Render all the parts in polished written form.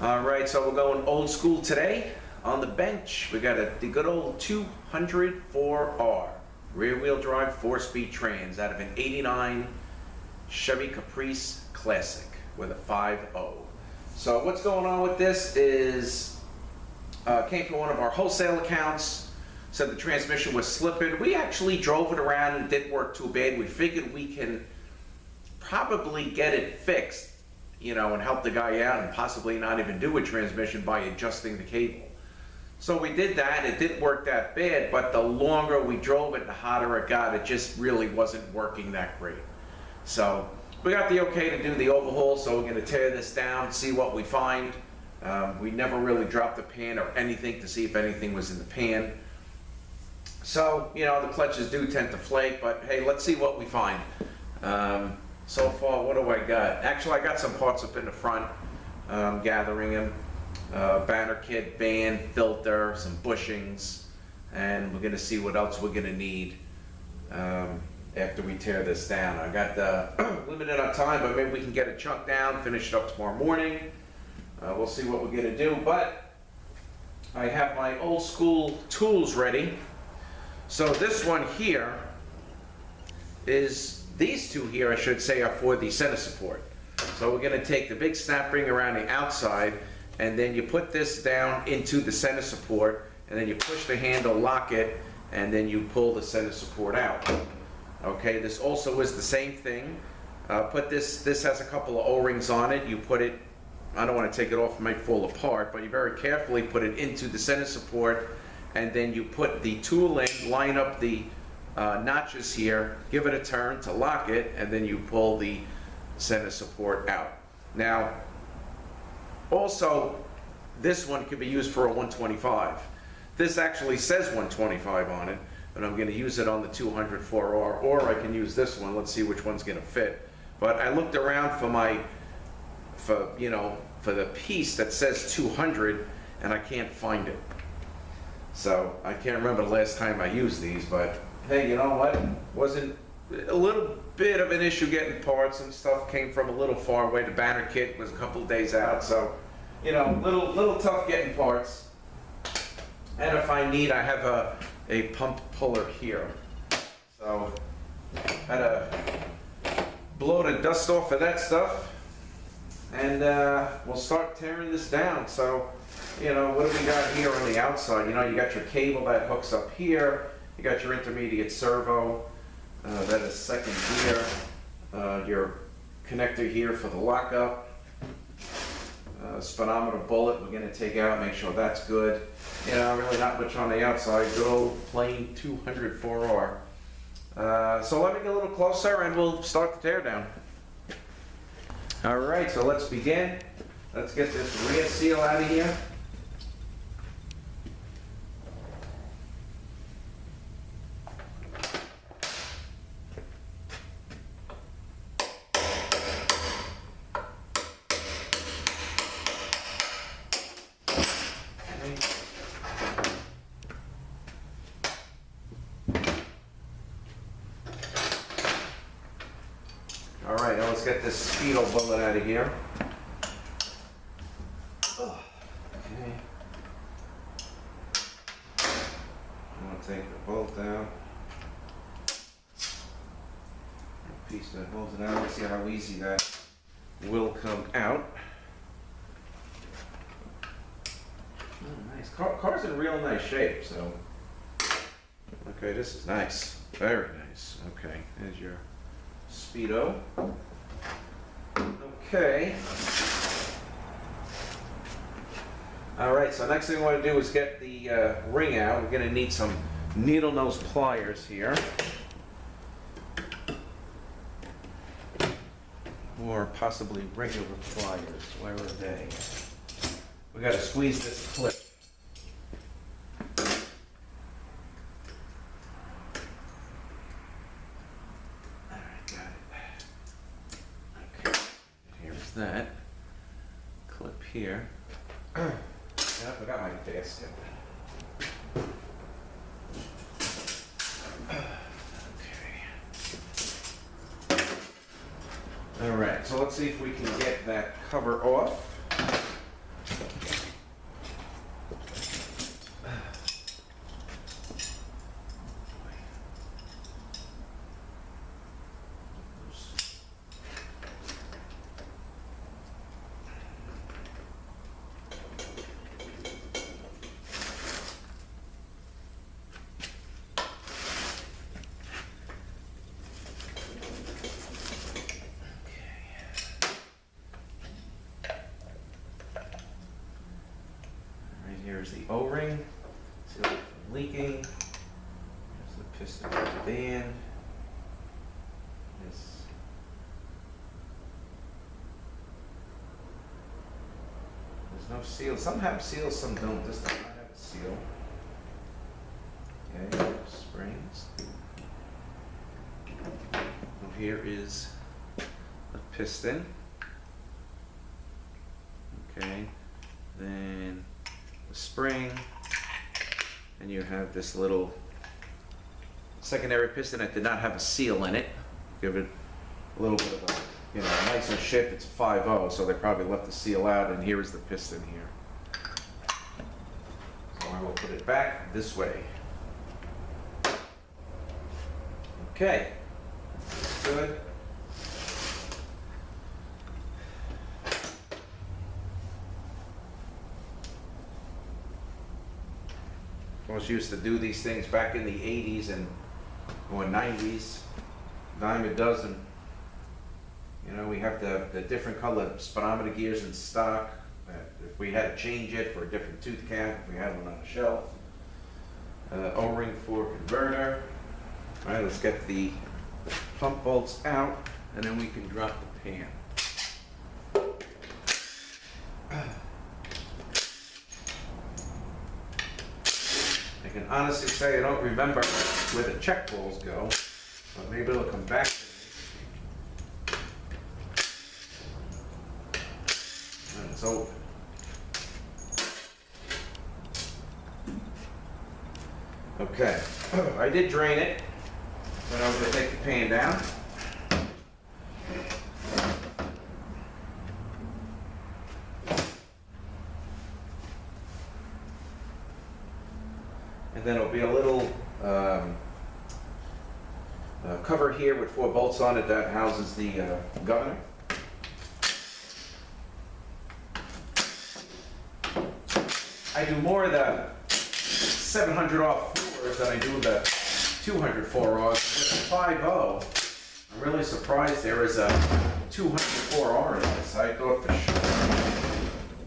All right, so we're going old school today. On the bench, we got the good old 204R rear-wheel drive 4-speed trans out of an '89 Chevy Caprice Classic with a 5.0. So what's going on with this is came from one of our wholesale accounts. Said the transmission was slipping. We actually drove it around and it didn't work too bad. We figured we can probably get it fixed, you know, and help the guy out and possibly not even do a transmission by adjusting the cable. So we did that. It didn't work that bad, but the longer we drove it, the hotter it got. It just really wasn't working that great. So we got the okay to do the overhaul, so we're going to tear this down, see what we find. We never really dropped the pan or anything to see if anything was in the pan. So, you know, the clutches do tend to flake, but hey, let's see what we find. So far, what do I got? Actually, I got some parts up in the front, gathering them. Banner kit, band, filter, some bushings, and we're going to see what else we're going to need after we tear this down. I got limited on time, but maybe we can get a chunk down, finish it up tomorrow morning. We'll see what we're going to do, but I have my old school tools ready. So this one here is, these two here I should say, are for the center support. So we're going to take the big snap ring around the outside, and then you put this down into the center support, and then you push the handle, lock it, and then you pull the center support out. Okay, this also is the same thing. This has a couple of O-rings on it. You put it, I don't want to take it off, it might fall apart, but you very carefully put it into the center support, and then you put the tool in, line up the notches here, give it a turn to lock it, and then you pull the center support out. Now, also, this one could be used for a 125. This actually says 125 on it, but I'm going to use it on the 204R, or I can use this one. Let's see which one's going to fit. But I looked around for the piece that says 200, and I can't find it. So I can't remember the last time I used these, but hey, you know what? Wasn't a little bit of an issue getting parts and stuff. Came from a little far away. The banner kit was a couple of days out, so you know, little tough getting parts. And if I need, I have a pump puller here. So I had to blow the dust off of that stuff, and we'll start tearing this down. So, you know, what do we got here on the outside? You know, you got your cable that hooks up here. You got your intermediate servo. That is second gear. Your connector here for the lockup. Speedometer bullet we're going to take out, make sure that's good. You know, really not much on the outside. Good old plain 204R. So let me get a little closer and we'll start the teardown. All right, so let's begin. Let's get this rear seal out of here. All right, now let's get this speedo bullet out of here. Okay. I'm going to take the bolt out. A piece that holds it out. Let's see how easy that will come out. Oh, nice. Car's in real nice shape, so. Okay, this is nice. Very nice. Okay, there's your speedo. Okay. Alright, so next thing we want to do is get the ring out. We're going to need some needle nose pliers here. Or possibly regular pliers. Where are they? We got to squeeze this clip. That clip here. And I forgot my basket. Okay. All right, so let's see if we can get that cover off. Here's the O-ring, seal it from leaking. Here's the piston of the band. This. There's no seal. Some have seals, some don't. This does not have a seal. Okay, springs. Here is the piston. Okay, then the spring, and you have this little secondary piston that did not have a seal in it. Give it a little bit of a, nicer shift. It's 5.0, so they probably left the seal out, and here is the piston here. So I will put it back this way. Okay, good. I was used to do these things back in the 80s and or 90s, dime a dozen. We have the different color speedometer gears in stock. If we had to change it for a different tooth cap, if we had one on the shelf. O-ring for converter. All right, let's get the pump bolts out, and then we can drop the pan. I can honestly say I don't remember where the check balls go, but maybe it'll come back to me. And it's open. Okay, I did drain it, but I'm going to take the pan down. And then it'll be a little cover here with 4 bolts on it that houses the governor. I do more of the 700 off floors than I do the 200 4Rs. With the 5.0, I'm really surprised there is a 200 4R in this. I thought for sure,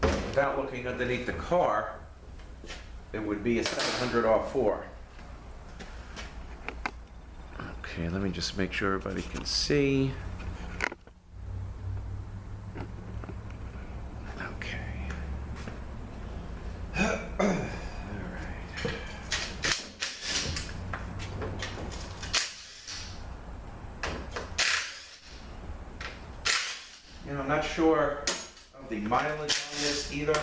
without looking underneath the car, it would be a 700 off 4. Okay, let me just make sure everybody can see. Okay. All right. I'm not sure of the mileage on this either.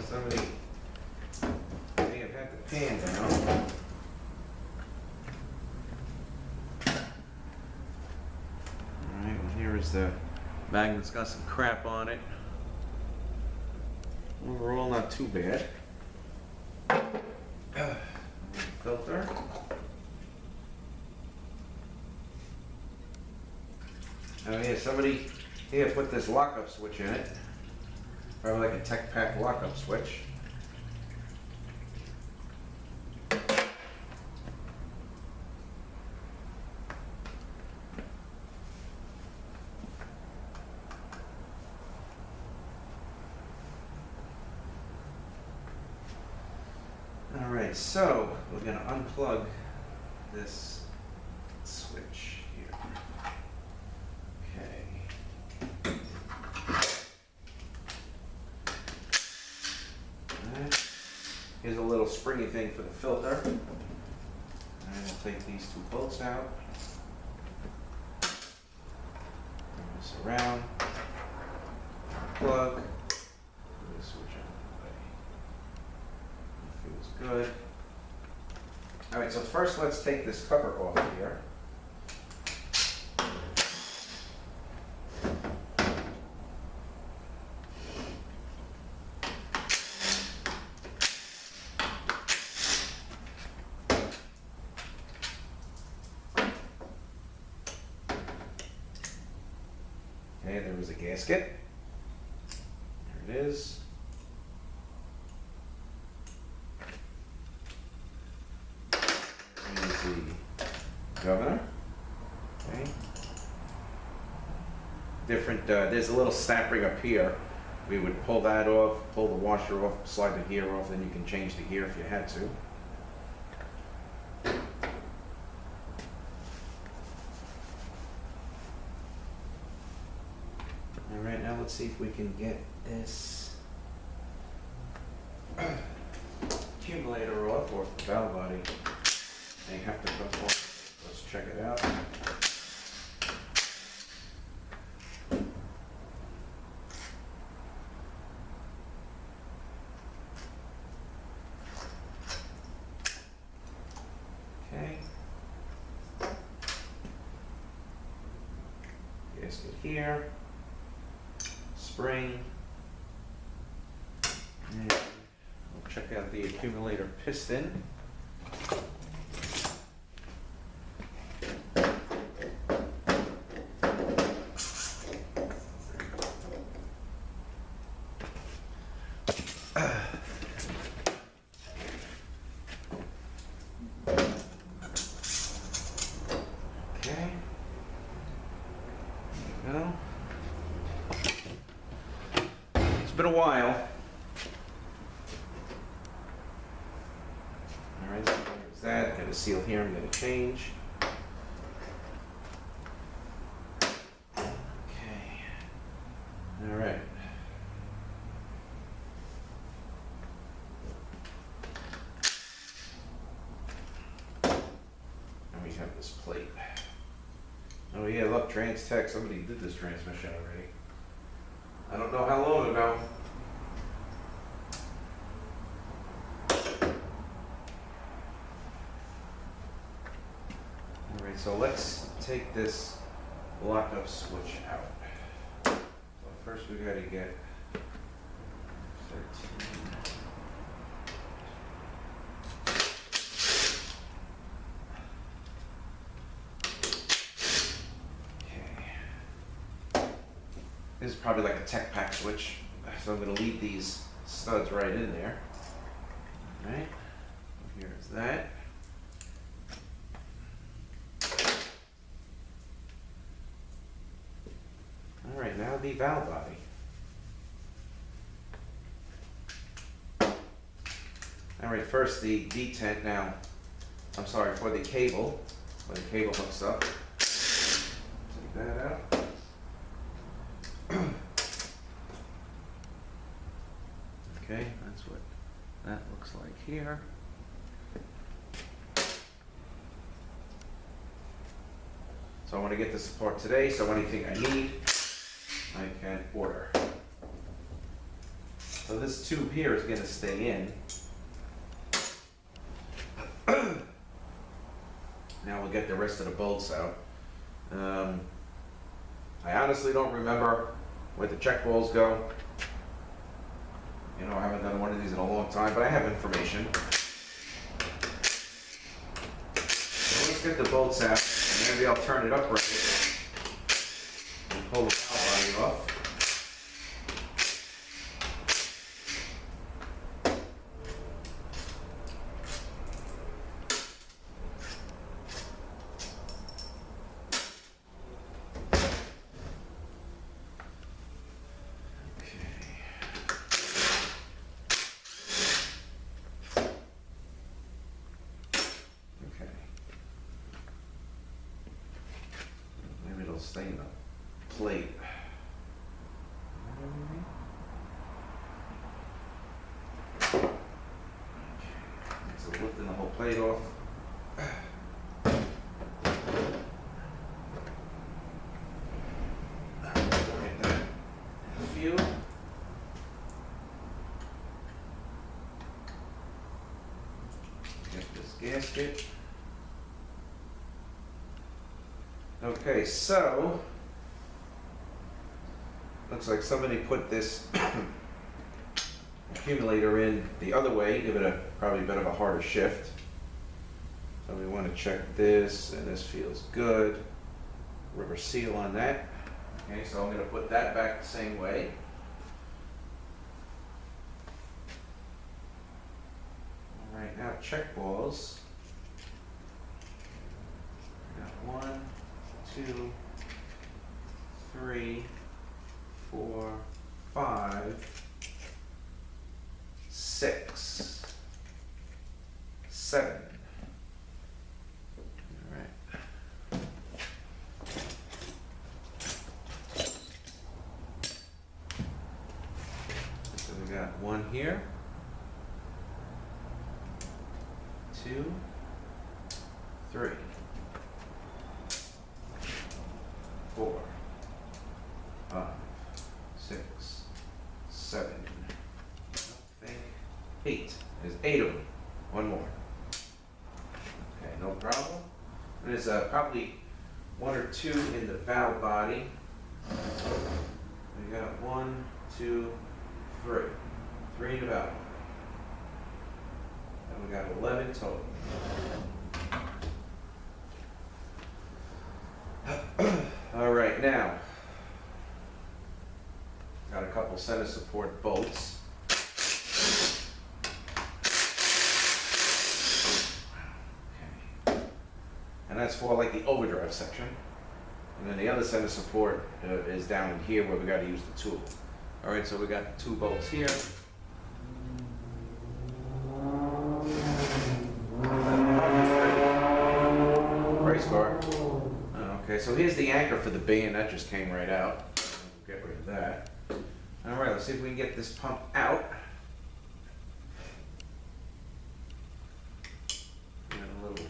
Somebody may have had the pan down. Alright, well here is the magnet's got some crap on it. Overall not too bad. Filter. Oh yeah, somebody here put this lockup switch in it. Probably like a Tech Pack lockup switch. Alright, so we're going to unplug this switch here. Okay. Here's a little springy thing for the filter. And we'll take these 2 bolts out. Bring this around. Plug. Put the switch out of the way. Feels good. Alright, so first let's take this cover off here. is a gasket. There it is. There's the governor. Okay. Different, there's a little snap ring up here. We would pull that off, pull the washer off, slide the gear off, then you can change the gear if you had to. All right, now let's see if we can get this accumulator off, or the valve body. They have to come off. Let's check it out. Okay. Gasket here. Spring. And we'll check out the accumulator piston. Okay. Well, it's been a while. All right, so there's that. Got a seal here. I'm going to change. Okay. All right. And we have this plate. Oh yeah, look, Trans-Tech, somebody did this transmission already. I don't know how long ago. Alright, so let's take this lockup switch out. So first we gotta get 13. This is probably like a tech pack switch, so I'm going to leave these studs right in there. All right, here's that. All right, now the valve body. All right, first the detent. Now, I'm sorry, for the cable, where the cable hooks up. Take that out. Okay, that's what that looks like here. So I want to get this apart today, so anything I need, I can order. So this tube here is going to stay in. Now we'll get the rest of the bolts out. I honestly don't remember where the check balls go. You know, I haven't done one of these in a long time, but I have information. So let's get the bolts out, and maybe I'll turn it up right and pull the valve body off. Stay in the plate. Okay. So lifting the whole plate off. Get that in the view. Get this gasket. Okay, so looks like somebody put this accumulator in the other way, give it a probably a bit of a harder shift. So we want to check this, and this feels good. Rubber seal on that. Okay, so I'm going to put that back the same way. All right, now check balls. We got 1, 2, 3, 4, 5, 6, 7. All right. So we got 1 here, 2, 3, 4, 5, 6, 7. I think 8. There's 8 of them. 1 more. Okay, no problem. And there's probably 1 or 2 in the valve body. We got 1, 2, 3. 3 in the valve. And we got 11 total. All right, now got a couple center support bolts. Okay. And that's for like the overdrive section. And then the other center support is down in here where we got to use the tool. All right, so we got 2 bolts here. Race car. Okay, so here's the anchor for the B, and that just came right out. We'll get rid of that. All right, let's see if we can get this pump out. Got a little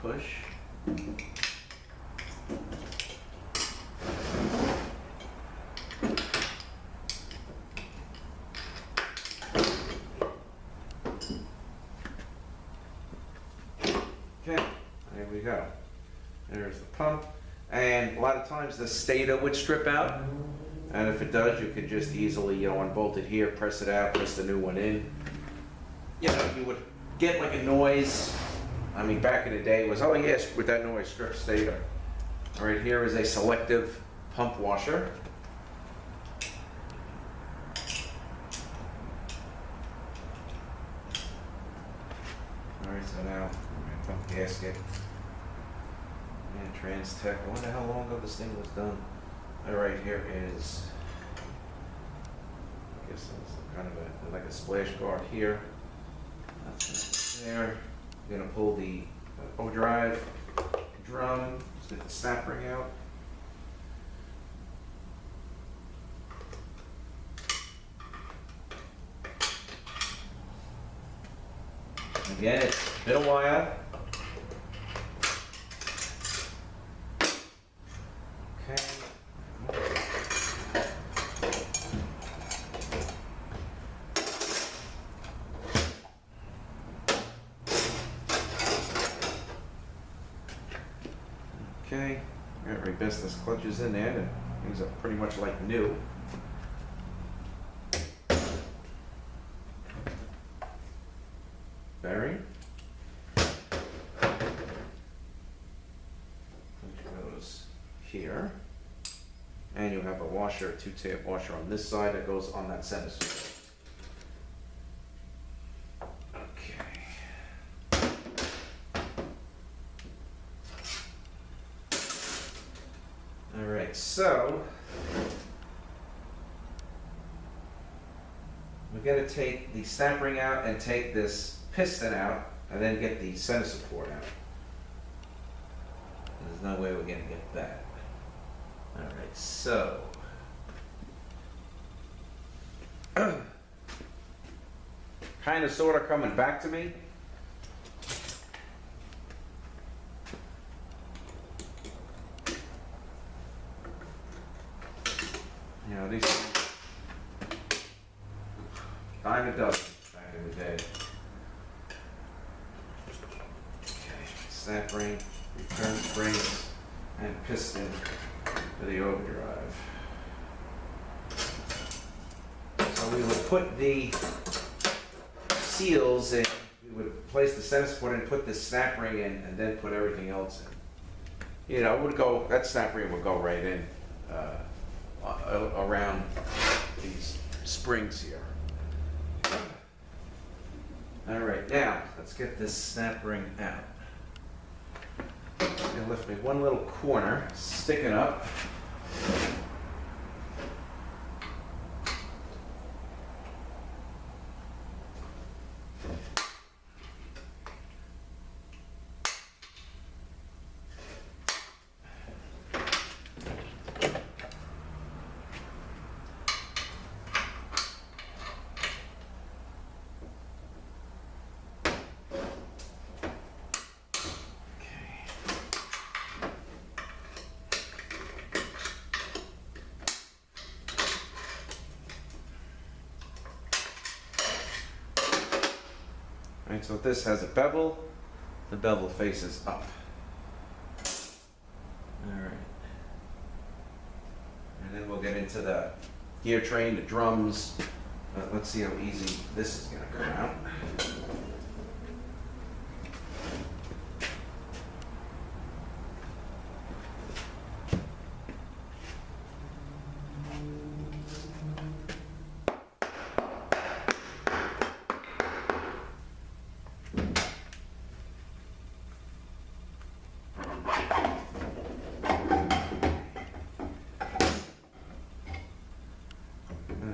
push. Okay, there we go. There's the pump. And a lot of times the stator would strip out. And if it does, you could just easily, unbolt it here, press it out, press the new one in. You would get like a noise. I mean, back in the day it was, oh yes, with that noise, strip stator. All right, here is a selective pump washer. All right, so now pump gasket and trans tech. I wonder how long ago this thing was done. All right, here is, I guess it's kind of like a splash guard here. That's there. We're gonna pull the overdrive drum. Just get the snap ring out. Again, it's been a while. Okay. Okay, got asbestos clutches in there. These are pretty much like new. Bearing. Which goes here. And you have a washer, a 2-tap washer on this side that goes on that center support. Alright, so we're going to take the snap ring out and take this piston out and then get the center support out. There's no way we're going to get that. Alright, so kind of sort of coming back to me. You know, these dime a dozen back in the day. Okay, snap ring, return springs, and piston for the overdrive. So we would put the seals in, we would place the center support and put the snap ring in, and then put everything else in. you know, would go, that snap ring would go right in around these springs here. All right, now let's get this snap ring out. I'm gonna lift me one little corner, sticking up. Right, so this has a bevel. The bevel faces up. All right. And then we'll get into the gear train, the drums. Let's see how easy this is going to come out.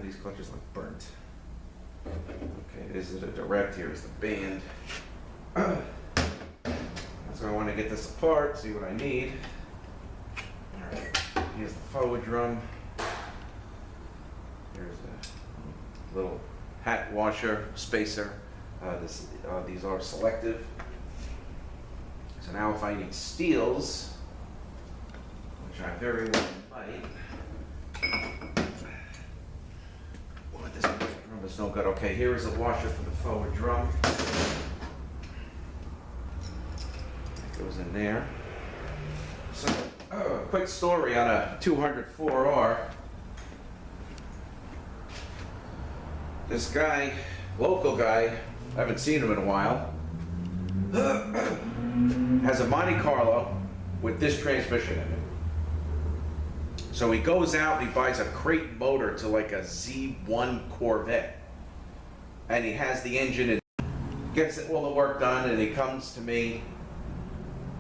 These clutches look burnt. Okay, is it a direct? Here's the band. So I want to get this apart, see what I need. Alright, here's the forward drum. Here's a little hat washer, spacer. These are selective. So now if I need steels, which I very well might, this drum is no good. Okay, here is a washer for the forward drum. It goes in there. So, a quick story on a 204R. This guy, local guy, I haven't seen him in a while, has a Monte Carlo with this transmission in it. So he goes out and he buys a crate motor to like a Z1 Corvette. And he has the engine and gets all the work done, and he comes to me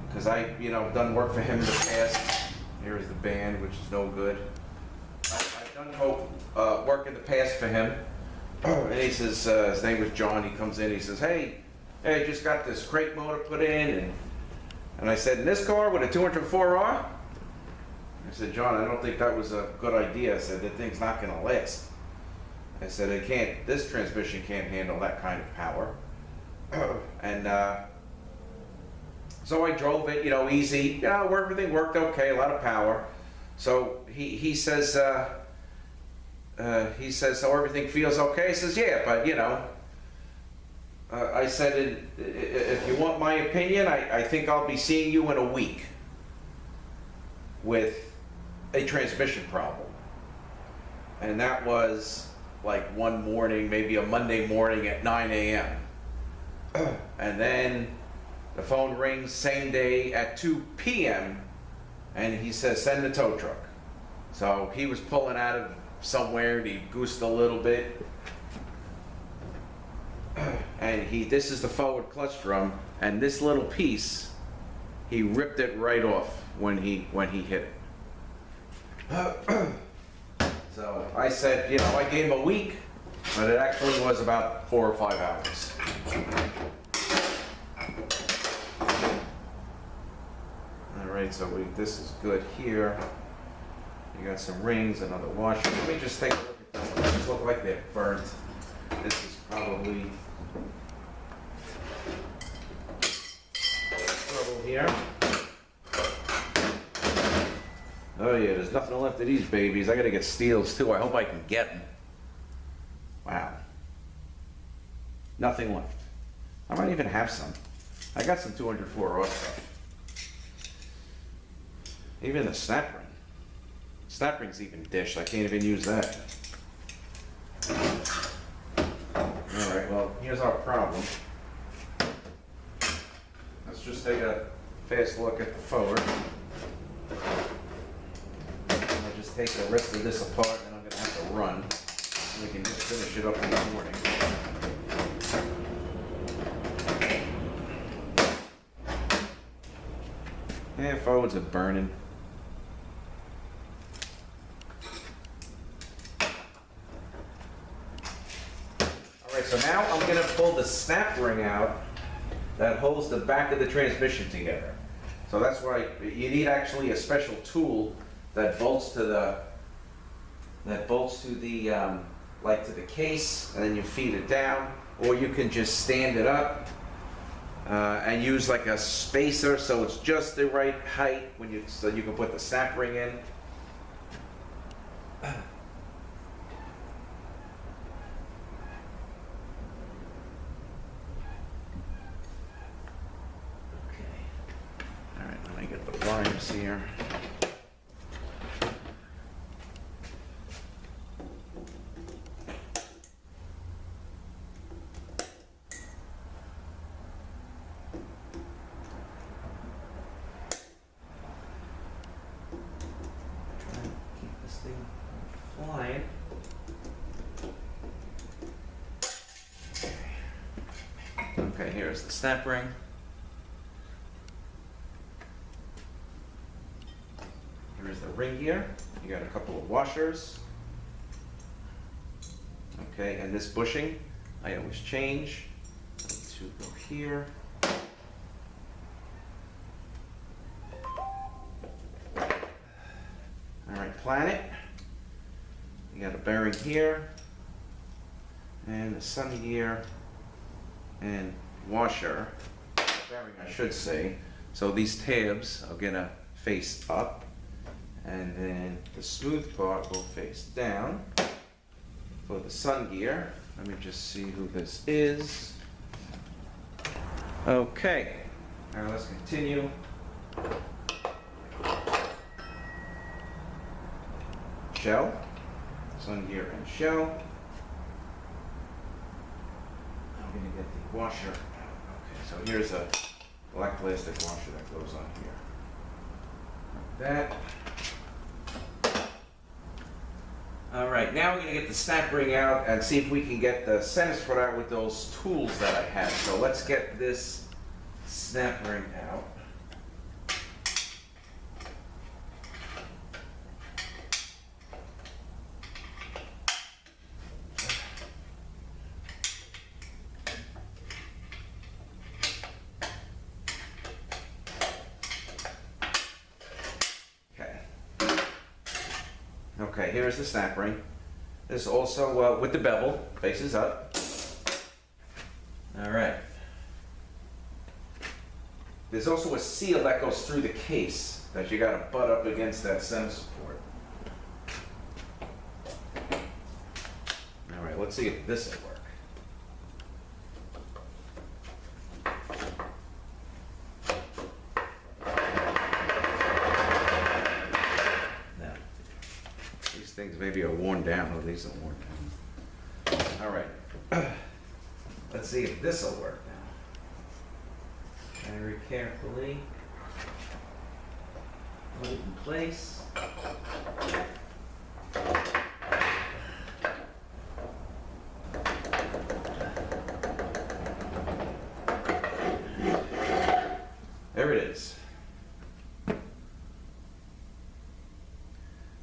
because I, done work for him in the past. Here's the band, which is no good. I've done work in the past for him. And he says, his name was John, he comes in, he says, hey, just got this crate motor put in. And I said, in this car with a 204R? I said, John, I don't think that was a good idea. I said, that thing's not going to last. I said, this transmission can't handle that kind of power. And so I drove it, easy. Everything worked okay, a lot of power. So he says, so everything feels okay? He says, yeah, but I said, if you want my opinion, I think I'll be seeing you in a week with a transmission problem. And that was like one morning, maybe a Monday morning at 9 a.m. And then the phone rings same day at 2 p.m. and he says, send the tow truck. So he was pulling out of somewhere and he goosed a little bit. And this is the forward clutch drum, and this little piece, he ripped it right off when he hit it. So I said, I gave him a week, but it actually was about 4 or 5 hours. All right, so this is good here. You got some rings, another washer. Let me just take a look at this. These look like they're burnt. This is probably trouble here. Oh yeah, there's nothing left of these babies. I gotta get steels too. I hope I can get them. Wow. Nothing left. I might even have some. I got some 204R stuff. Even the snap ring. Snap ring's even dished. I can't even use that. Alright, well, here's our problem. Let's just take a fast look at the forward. I'll just take the rest of this apart, and I'm gonna have to run. We can just finish it up in the morning. Yeah, forwards are burning. Alright, so now I'm going to pull the snap ring out that holds the back of the transmission together. So that's why you need actually a special tool that bolts to the like to the case, and then you feed it down, or you can just stand it up and use like a spacer so it's just the right height so you can put the snap ring in. Let me get the pliers here. Keep this thing flying. Okay, here's the snap ring. Here's the ring gear. You got a couple of washers. Okay, and this bushing, I always change to go here. All right, planet. You got a bearing here, and a sun gear, and washer. Bearing, I should say. So these tabs are gonna face up. And then the smooth part will face down. For the sun gear, let me just see who this is. Okay, all right, let's continue. Shell, sun gear and shell. I'm gonna get the washer. Okay, so here's a black plastic washer that goes on here. Like that. All right, now we're going to get the snap ring out and see if we can get the center spot out with those tools that I have. So let's get this snap ring out. Okay, here's the snap ring. This also with the bevel, faces up. All right. There's also a seal that goes through the case that you got to butt up against that center support. All right, let's see if this will work. Things maybe are worn down. Oh, these are worn down. All right. Let's see if this will work now. Very carefully put it in place. There it is.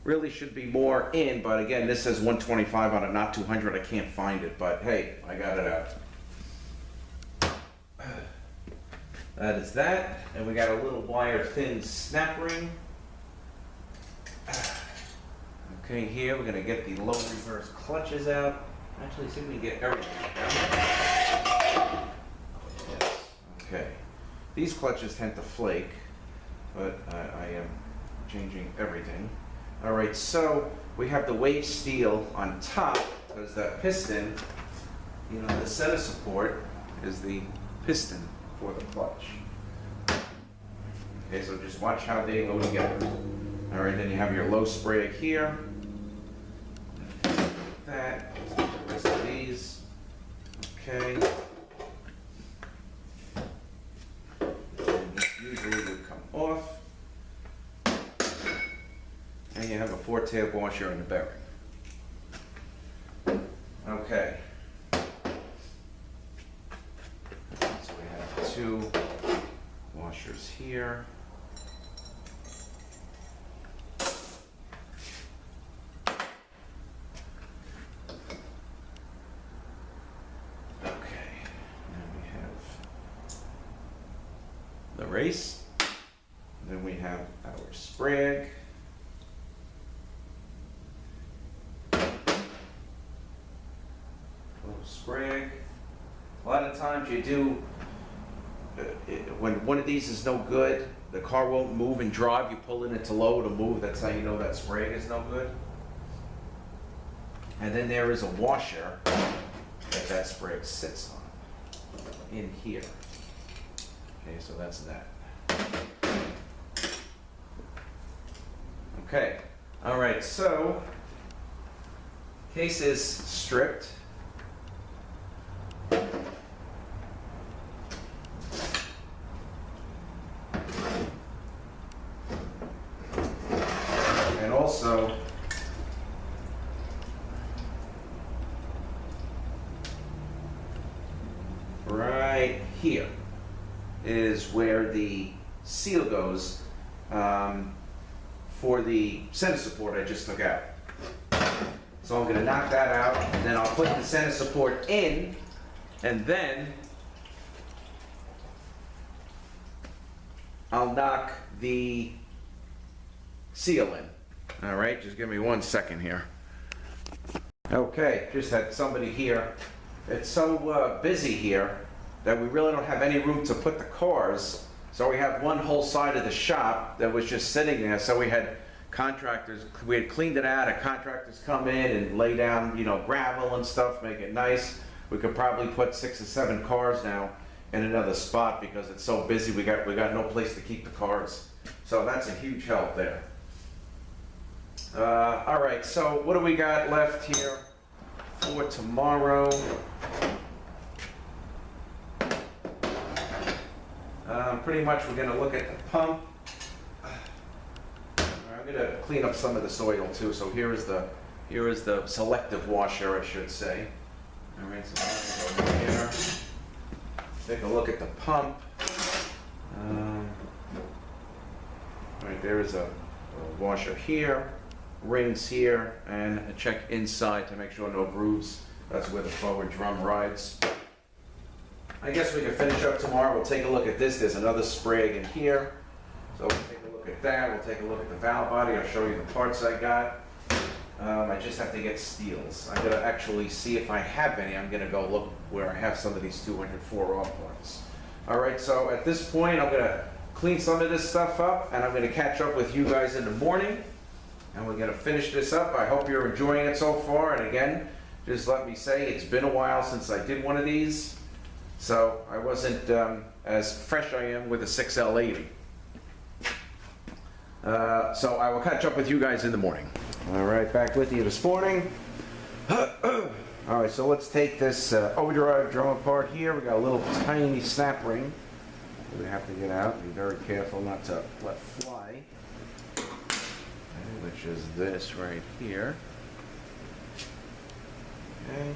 Really should be more in, but again, this says 125 on it, not 200. I can't find it, but hey, I got it out. That is that, and we got a little wire thin snap ring. Okay, here we're gonna get the low reverse clutches out. Actually, see if we can get everything out. Yes. Okay. These clutches tend to flake, but I am changing everything. All right, so we have the wave steel on top because that piston, you know, the center support is the piston for the clutch. Okay, so just watch how they go together. All right, then you have your low spray here. That, the rest of these. Okay. And this usually would come off. you have a 4-tab washer and a bearing. Okay. So we have 2 washers here. The race. Then we have our sprig. Little sprig. A lot of times you do, when one of these is no good, the car won't move and drive, you pull it into low to move, that's how you know that sprig is no good. And then there is a washer that sprig sits on, in here. Okay, so that's that. Okay, all right, so case is stripped. And also, right here is where the seal goes for the center support I just took out. So I'm going to knock that out, and then I'll put the center support in, and then I'll knock the seal in. All right, just give me 1 second here. Okay, just had somebody here. It's so busy here that we really don't have any room to put the cars. So we have one whole side of the shop that was just sitting there. So we had contractors, we had cleaned it out, and contractors come in and lay down, you know, gravel and stuff, make it nice. We could probably put 6 or 7 cars now in another spot because it's so busy. We got no place to keep the cars. So that's a huge help there. All right, so what do we got left here for tomorrow? Pretty much we're going to look at the pump. I'm going to clean up some of this oil too. So here is the selective washer, I should say. All right, so I'm going to go here. Take a look at the pump. All right, there is a washer here, rings here, and a check inside to make sure no grooves. That's where the forward drum rides. I guess we can finish up tomorrow. We'll take a look at this. There's another sprig in here. So we'll take a look at that. We'll take a look at the valve body. I'll show you the parts I got. I just have to get steels. I'm gonna actually see if I have any. I'm gonna go look where I have some of these 204R parts. All right, so at this point, I'm gonna clean some of this stuff up, and I'm gonna catch up with you guys in the morning, and we're gonna finish this up. I hope you're enjoying it so far, and again, just let me say, it's been a while since I did one of these. So I wasn't as fresh I am with a 6L80. So I will catch up with you guys in the morning. All right, back with you this morning. All right, so let's take this overdrive drum apart here. We got a little tiny snap ring that we have to get out. Be very careful not to let fly. Okay, which is this right here. Okay.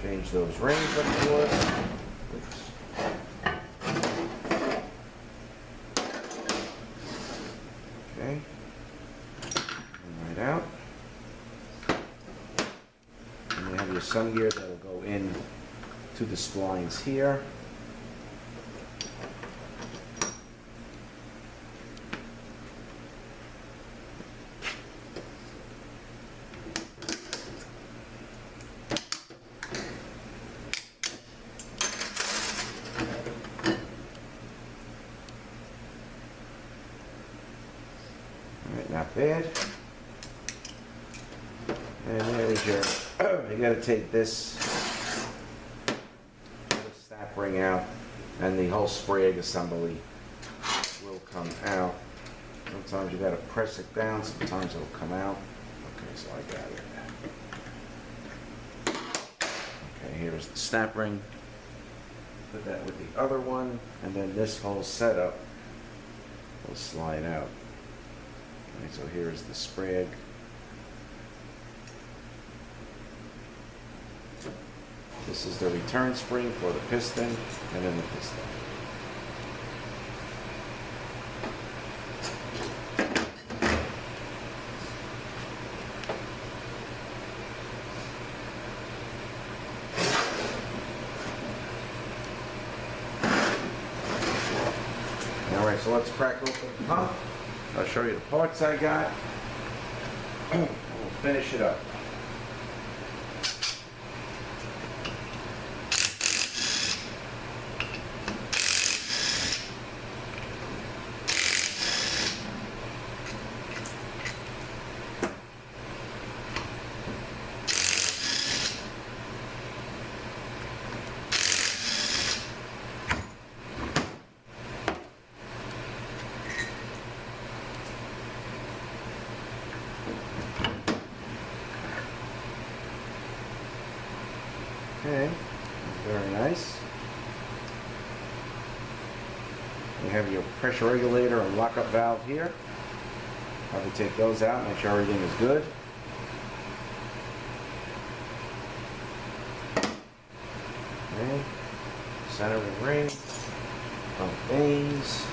Change those rings, of course. Okay. Right out. And you have your sun gear that will go in to the splines here. Not bad. And there's your, you gotta take this snap ring out, and the whole sprig assembly will come out. Sometimes you gotta press it down, sometimes it'll come out. Okay, so I got it. Okay, here's the snap ring. Put that with the other one, and then this whole setup will slide out. Okay, so here's the sprig. This is the return spring for the piston, and then the piston. Alright, so let's crack open the pump. I'll show you the parts I got. We'll finish it up. Okay, very nice. You have your pressure regulator and lockup valve here. Probably take those out, make sure everything is good. Okay, centering ring, pump vanes.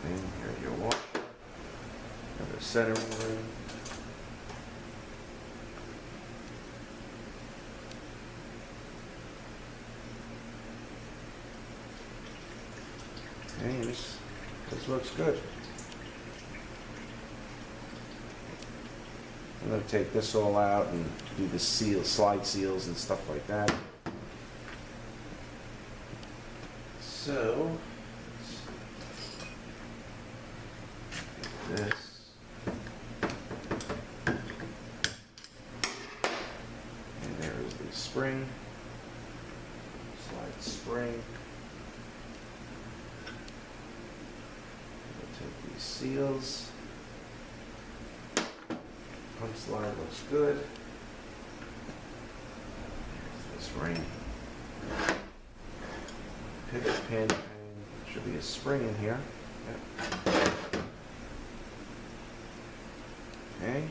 And here's your washer, another centering ring. Okay, this looks good. I'm going to take this all out and do the slide seals and stuff like that. So, this. And there is the spring. Slide spring. We'll take these seals. Pump slide looks good. There's this ring. Pivot pin, and should be a spring in here. Yep. Okay.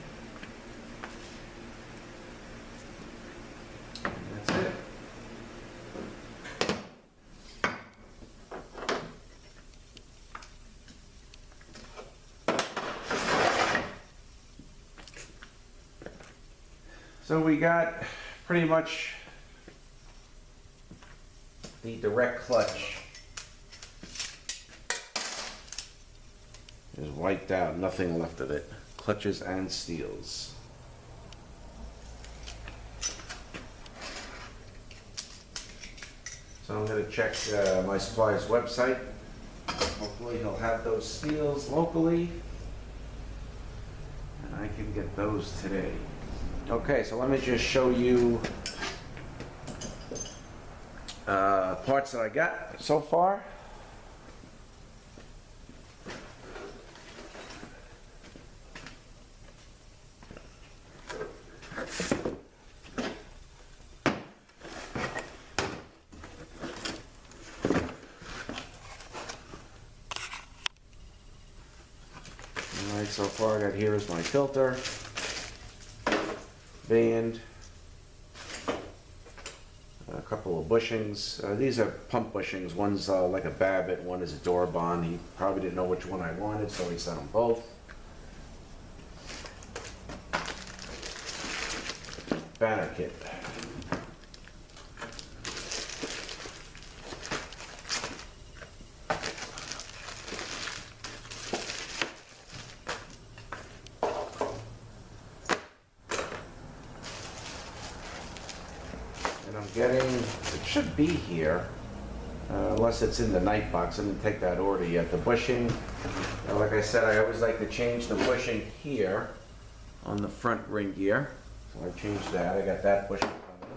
And that's it. So we got pretty much the direct clutch is wiped out, nothing left of it. Clutches and steels. So I'm going to check my supplier's website. Hopefully he'll have those steels locally and I can get those today. Okay, so let me just show you parts that I got so far. Alright, so far I got here is my filter, band, a couple of bushings. These are pump bushings. One's like a Babbitt, one is a Dorabon. He probably didn't know which one I wanted, so he sent them both. Banner kit. And I'm getting, it should be here, unless it's in the night box. I didn't take that order yet. The bushing, like I said, I always like to change the bushing here on the front ring gear. So I changed that. I got that bushing coming.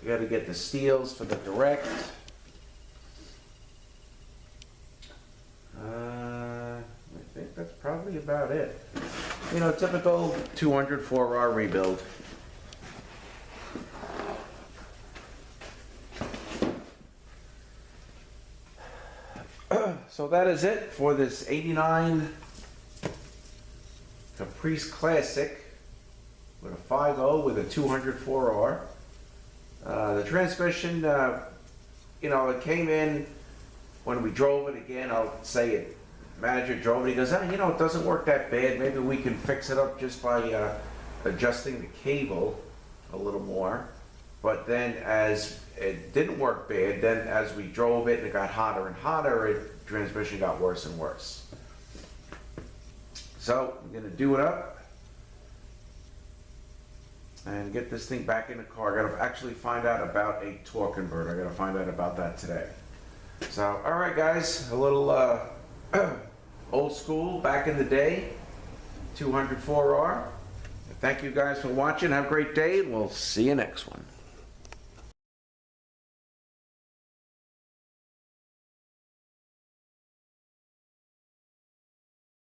You got to get the steels for the direct. I think that's probably about it. You know, typical 204R rebuild. So that is it for this 89 Caprice Classic with a 5.0 with a 204R. The transmission, you know, it came in when we drove it again. I'll say it. Manager drove it. He goes, you know, it doesn't work that bad. Maybe we can fix it up just by adjusting the cable a little more. But then as it didn't work bad, then as we drove it and it got hotter and hotter, transmission got worse and worse. So I'm gonna do it up and get this thing back in the car. I gotta actually find out about a torque converter. I gotta find out about that today. So, all right guys, a little old school, back in the day, 204R. Thank you guys for watching. Have a great day, and we'll see you next one.